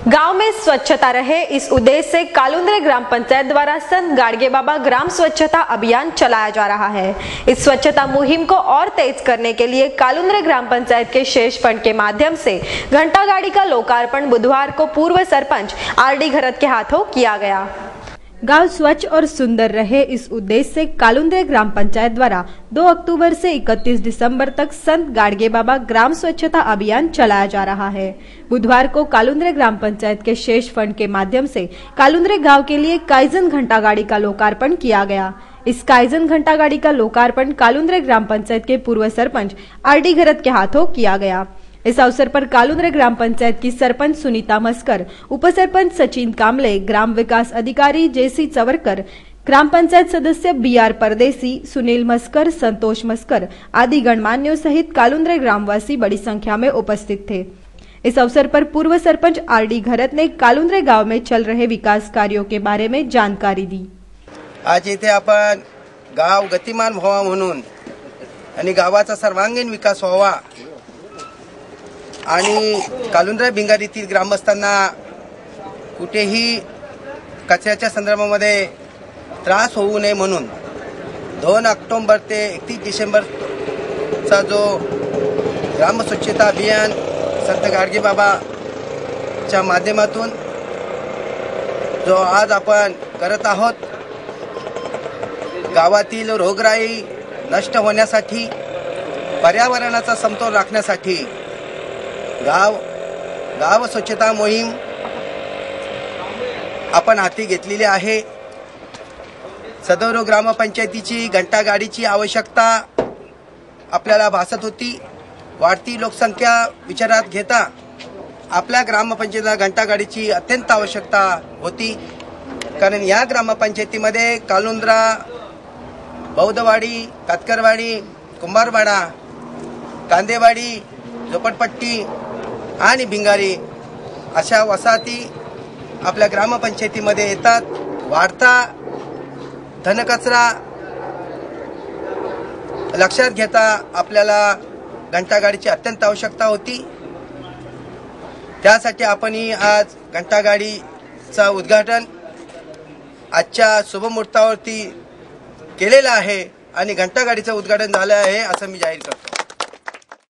गांव में स्वच्छता रहे, इस उद्देश्य से कालुंद्रे ग्राम पंचायत द्वारा संत गाडगे बाबा ग्राम स्वच्छता अभियान चलाया जा रहा है। इस स्वच्छता मुहिम को और तेज करने के लिए कालुंद्रे ग्राम पंचायत के शेष फंड के माध्यम से घंटा गाड़ी का लोकार्पण बुधवार को पूर्व सरपंच आरडी घरत के हाथों किया गया। गांव स्वच्छ और सुंदर रहे, इस उद्देश्य से कालुंद्रे ग्राम पंचायत द्वारा 2 अक्टूबर से 31 दिसंबर तक संत गाडगे बाबा ग्राम स्वच्छता अभियान चलाया जा रहा है। बुधवार को कालुंद्रे ग्राम पंचायत के शेष फंड के माध्यम से कालुंद्रे गांव के लिए काइजन घंटा गाड़ी का लोकार्पण किया गया। इस काइजन घंटा गाड़ी का लोकार्पण कालुंद्रे ग्राम पंचायत के पूर्व सरपंच आरडी घरत के हाथों किया गया। इस अवसर पर कालुंद्रे ग्राम पंचायत की सरपंच सुनीता मस्कर, उपसरपंच सचिन कामले, ग्राम विकास अधिकारी जेसी चवरकर, ग्राम पंचायत सदस्य बीआर परदेसी, सुनील मस्कर, संतोष मस्कर आदि गणमान्यों सहित कालुंद्रे ग्रामवासी बड़ी संख्या में उपस्थित थे। इस अवसर पर पूर्व सरपंच आरडी घरत ने कालुंद्रे गांव में चल रहे विकास कार्यों के बारे में जानकारी दी। आज इथे आपण गाव गतिमान व्हावा म्हणून आणि गावाचा सर्वांगीण विकास व्हावा आणि कालुंद्रे भिंगारीतील ग्रामस्थांना कुठेही कचऱ्याच्या संदर्भामध्ये त्रास होऊ नये म्हणून 2 ऑक्टोबर ते 31 डिसेंबरचा जो ग्राम स्वच्छता अभियान संत गाडगे बाबाच्या माध्यमातून जो आज आपण करत आहोत, गावातील रोगराई नष्ट होण्यासाठी, पर्यावरणाचा समतोल राखण्यासाठी गाव स्वच्छता मोहीम आपण हाती घेतलेली आहे। सदर ग्रामपंचायतीची घंटा गाडीची आवश्यकता आपल्याला भासत होती। वाढती लोकसंख्या विचारात घेता आपल्या ग्रामपंचायतीला घंटा गाडीची अत्यंत आवश्यकता होती, कारण या ग्रामपंचायतीमध्ये कालुंद्रा, बौद्धवाडी, कातकरवाडी, कुंभारवाडा, कांदेवाडी, झोपडपट्टी आणि भिंगारी अशा वसाहती आपल्या ग्रामपंचायतीमध्ये येतात। वाढता धनकचरा लक्षात घेता आपल्याला घंटा गाडीची अत्यंत आवश्यकता होती। त्यासाठी आपण आज घंटा गाडीचा उद्घाटन आजच्या शुभमुहूर्तावरती केलेलं आहे आणि घंटा गाडीचं उद्घाटन झालं आहे असं मी जाहीर करतो।